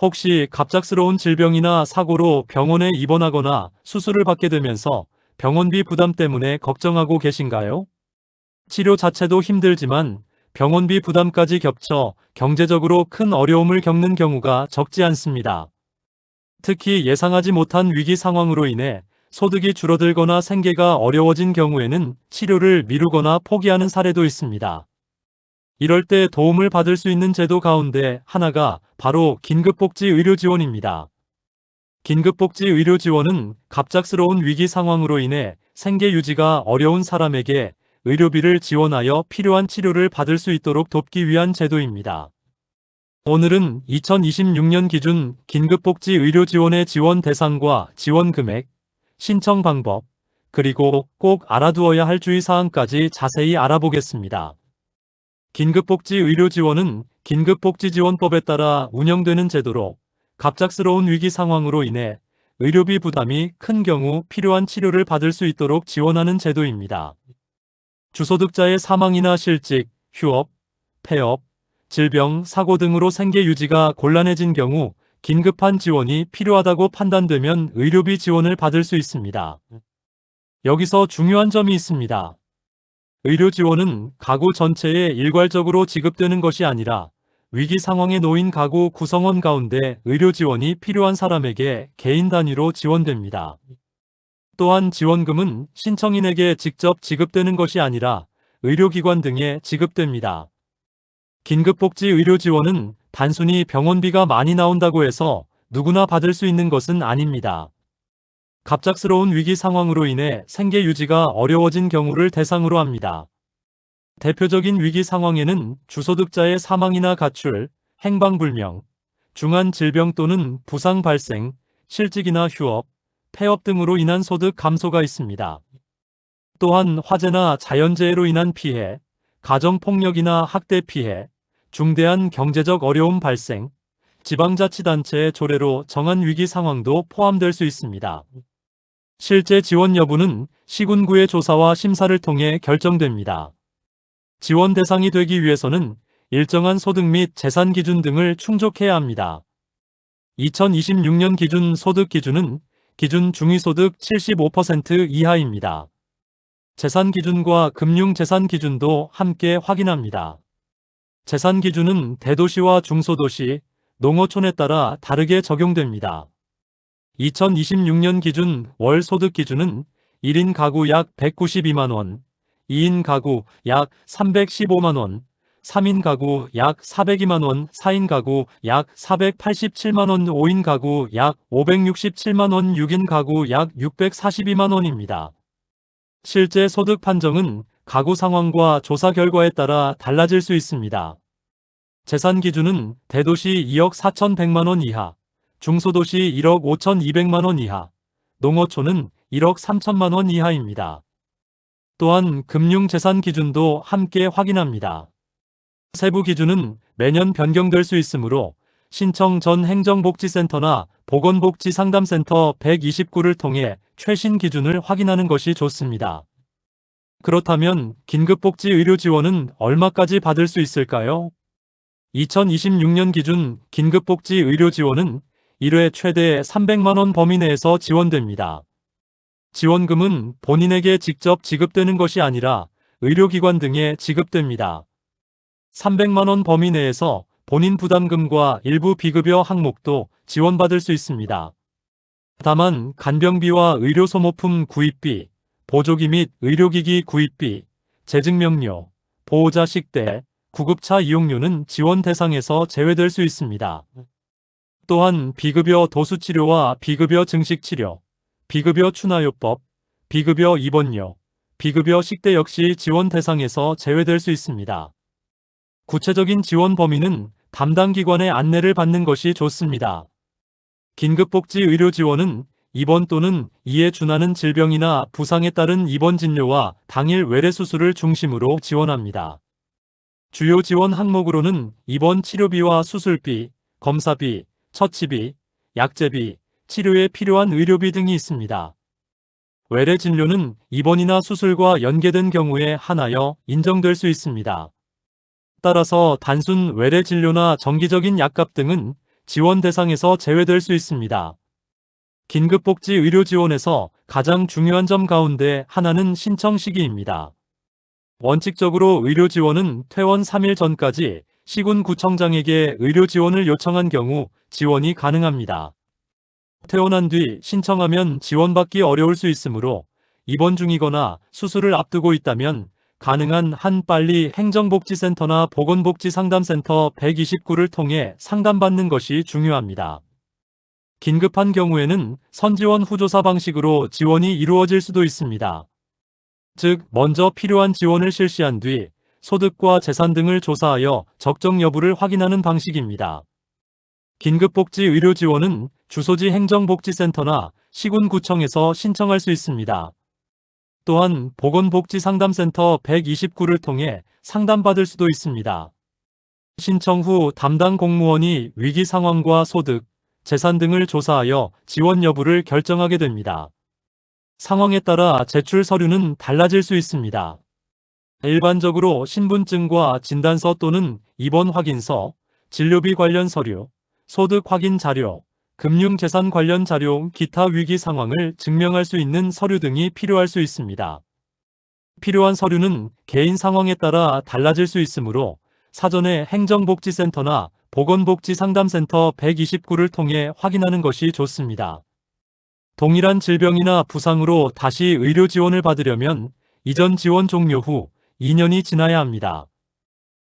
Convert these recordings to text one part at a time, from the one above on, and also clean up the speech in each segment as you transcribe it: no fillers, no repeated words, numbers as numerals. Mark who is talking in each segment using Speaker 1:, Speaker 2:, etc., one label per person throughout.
Speaker 1: 혹시 갑작스러운 질병이나 사고로 병원에 입원하거나 수술을 받게 되면서 병원비 부담 때문에 걱정하고 계신가요? 치료 자체도 힘들지만 병원비 부담까지 겹쳐 경제적으로 큰 어려움을 겪는 경우가 적지 않습니다. 특히 예상하지 못한 위기 상황으로 인해 소득이 줄어들거나 생계가 어려워진 경우에는 치료를 미루거나 포기하는 사례도 있습니다. 이럴 때 도움을 받을 수 있는 제도 가운데 하나가 바로 긴급복지의료지원입니다. 긴급복지의료지원은 갑작스러운 위기 상황으로 인해 생계 유지가 어려운 사람에게 의료비를 지원하여 필요한 치료를 받을 수 있도록 돕기 위한 제도입니다. 오늘은 2026년 기준 긴급복지의료지원의 지원 대상과 지원 금액, 신청 방법, 그리고 꼭 알아두어야 할 주의사항까지 자세히 알아보겠습니다. 긴급복지의료지원은 긴급복지지원법에 따라 운영되는 제도로 갑작스러운 위기 상황으로 인해 의료비 부담이 큰 경우 필요한 치료를 받을 수 있도록 지원하는 제도입니다. 주소득자의 사망이나 실직, 휴업, 폐업, 질병, 사고 등으로 생계 유지가 곤란해진 경우 긴급한 지원이 필요하다고 판단되면 의료비 지원을 받을 수 있습니다. 여기서 중요한 점이 있습니다. 의료 지원은 가구 전체에 일괄적으로 지급되는 것이 아니라 위기 상황에 놓인 가구 구성원 가운데 의료 지원이 필요한 사람에게 개인 단위로 지원됩니다. 또한 지원금은 신청인에게 직접 지급되는 것이 아니라 의료기관 등에 지급됩니다. 긴급복지의료지원은 단순히 병원비가 많이 나온다고 해서 누구나 받을 수 있는 것은 아닙니다. 갑작스러운 위기 상황으로 인해 생계 유지가 어려워진 경우를 대상으로 합니다. 대표적인 위기 상황에는 주소득자의 사망이나 가출, 행방불명, 중한 질병 또는 부상 발생, 실직이나 휴업, 폐업 등으로 인한 소득 감소가 있습니다. 또한 화재나 자연재해로 인한 피해, 가정폭력이나 학대 피해, 중대한 경제적 어려움 발생, 지방자치단체의 조례로 정한 위기 상황도 포함될 수 있습니다. 실제 지원 여부는 시군구의 조사와 심사를 통해 결정됩니다. 지원 대상이 되기 위해서는 일정한 소득 및 재산 기준 등을 충족해야 합니다. 2026년 기준 소득 기준은 기준 중위소득 75% 이하입니다. 재산 기준과 금융재산 기준도 함께 확인합니다. 재산 기준은 대도시와 중소도시, 농어촌에 따라 다르게 적용됩니다. 2026년 기준 월 소득 기준은 1인 가구 약 192만원, 2인 가구 약 315만원, 3인 가구 약 402만원, 4인 가구 약 487만원, 5인 가구 약 567만원, 6인 가구 약 642만원입니다. 실제 소득 판정은 가구 상황과 조사 결과에 따라 달라질 수 있습니다. 재산 기준은 대도시 2억 4,100만원 이하, 중소도시 1억 5,200만원 이하, 농어촌은 1억 3천만원 이하입니다. 또한 금융재산 기준도 함께 확인합니다. 세부 기준은 매년 변경될 수 있으므로 신청 전 행정복지센터나 보건복지상담센터 129를 통해 최신 기준을 확인하는 것이 좋습니다. 그렇다면 긴급복지의료지원은 얼마까지 받을 수 있을까요? 2026년 기준 긴급복지의료지원은 1회 최대 300만원 범위 내에서 지원됩니다. 지원금은 본인에게 직접 지급되는 것이 아니라 의료기관 등에 지급됩니다. 300만원 범위 내에서 본인 부담금과 일부 비급여 항목도 지원받을 수 있습니다. 다만 간병비와 의료소모품 구입비, 보조기 및 의료기기 구입비, 재증명료, 보호자 식대, 구급차 이용료는 지원 대상에서 제외될 수 있습니다. 또한 비급여 도수치료와 비급여 증식치료, 비급여 추나요법, 비급여 입원료, 비급여 식대 역시 지원 대상에서 제외될 수 있습니다. 구체적인 지원 범위는 담당 기관의 안내를 받는 것이 좋습니다. 긴급복지의료지원은 입원 또는 이에 준하는 질병이나 부상에 따른 입원 진료와 당일 외래 수술을 중심으로 지원합니다. 주요 지원 항목으로는 입원 치료비와 수술비, 검사비, 처치비, 약제비, 치료에 필요한 의료비 등이 있습니다. 외래 진료는 입원이나 수술과 연계된 경우에 한하여 인정될 수 있습니다. 따라서 단순 외래 진료나 정기적인 약값 등은 지원 대상에서 제외될 수 있습니다. 긴급복지 의료 지원에서 가장 중요한 점 가운데 하나는 신청 시기입니다. 원칙적으로 의료 지원은 퇴원 3일 전까지 시군구청장에게 의료 지원을 요청한 경우 지원이 가능합니다. 퇴원한 뒤 신청하면 지원받기 어려울 수 있으므로 입원 중이거나 수술을 앞두고 있다면 가능한 한 빨리 행정복지센터나 보건복지상담센터 129를 통해 상담받는 것이 중요합니다. 긴급한 경우에는 선지원 후조사 방식으로 지원이 이루어질 수도 있습니다. 즉, 먼저 필요한 지원을 실시한 뒤 소득과 재산 등을 조사하여 적정 여부를 확인하는 방식입니다. 긴급복지 의료 지원은 주소지 행정복지센터나 시군구청에서 신청할 수 있습니다. 또한 보건복지상담센터 129를 통해 상담받을 수도 있습니다. 신청 후 담당 공무원이 위기 상황과 소득, 재산 등을 조사하여 지원 여부를 결정하게 됩니다. 상황에 따라 제출 서류는 달라질 수 있습니다. 일반적으로 신분증과 진단서 또는 입원 확인서, 진료비 관련 서류, 소득 확인 자료, 금융재산 관련 자료, 기타 위기 상황을 증명할 수 있는 서류 등이 필요할 수 있습니다. 필요한 서류는 개인 상황에 따라 달라질 수 있으므로 사전에 행정복지센터나 보건복지상담센터 129를 통해 확인하는 것이 좋습니다. 동일한 질병이나 부상으로 다시 의료 지원을 받으려면 이전 지원 종료 후 2년이 지나야 합니다.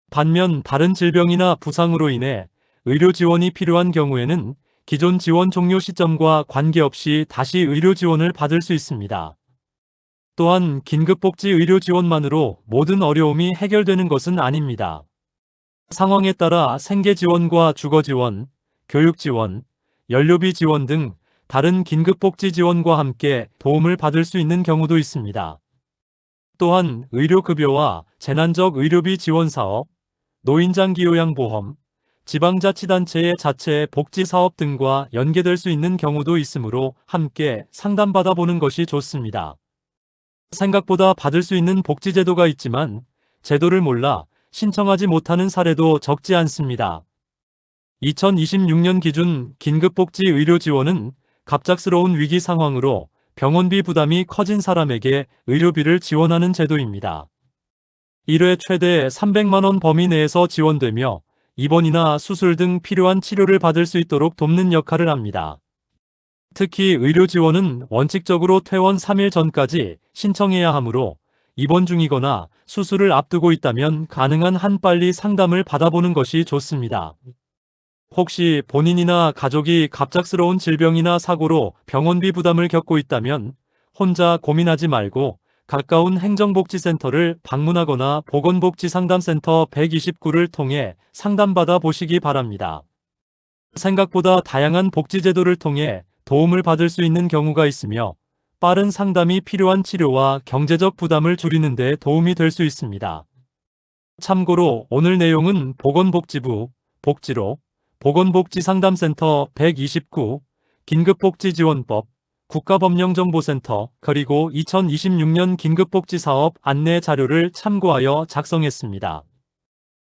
Speaker 1: 반면 다른 질병이나 부상으로 인해 의료 지원이 필요한 경우에는 기존 지원 종료 시점과 관계없이 다시 의료 지원을 받을 수 있습니다. 또한 긴급복지 의료 지원만으로 모든 어려움이 해결되는 것은 아닙니다. 상황에 따라 생계 지원과 주거 지원, 교육 지원, 연료비 지원 등 다른 긴급복지 지원과 함께 도움을 받을 수 있는 경우도 있습니다. 또한 의료급여와 재난적 의료비 지원 사업, 노인장기요양보험, 지방자치단체의 자체 복지사업 등과 연계될 수 있는 경우도 있으므로 함께 상담받아 보는 것이 좋습니다. 생각보다 받을 수 있는 복지제도가 있지만 제도를 몰라 신청하지 못하는 사례도 적지 않습니다. 2026년 기준 긴급복지 의료 지원은 갑작스러운 위기 상황으로 병원비 부담이 커진 사람에게 의료비를 지원하는 제도입니다. 1회 최대 300만 원 범위 내에서 지원되며 입원이나 수술 등 필요한 치료를 받을 수 있도록 돕는 역할을 합니다. 특히 의료 지원은 원칙적으로 퇴원 3일 전까지 신청해야 하므로 입원 중이거나 수술을 앞두고 있다면 가능한 한 빨리 상담을 받아보는 것이 좋습니다. 혹시 본인이나 가족이 갑작스러운 질병이나 사고로 병원비 부담을 겪고 있다면 혼자 고민하지 말고 가까운 행정복지센터를 방문하거나 보건복지상담센터 129를 통해 상담받아 보시기 바랍니다. 생각보다 다양한 복지제도를 통해 도움을 받을 수 있는 경우가 있으며 빠른 상담이 필요한 치료와 경제적 부담을 줄이는 데 도움이 될 수 있습니다. 참고로 오늘 내용은 보건복지부, 복지로, 보건복지상담센터 129, 긴급복지지원법, 국가법령정보센터, 그리고 2026년 긴급복지사업 안내 자료를 참고하여 작성했습니다.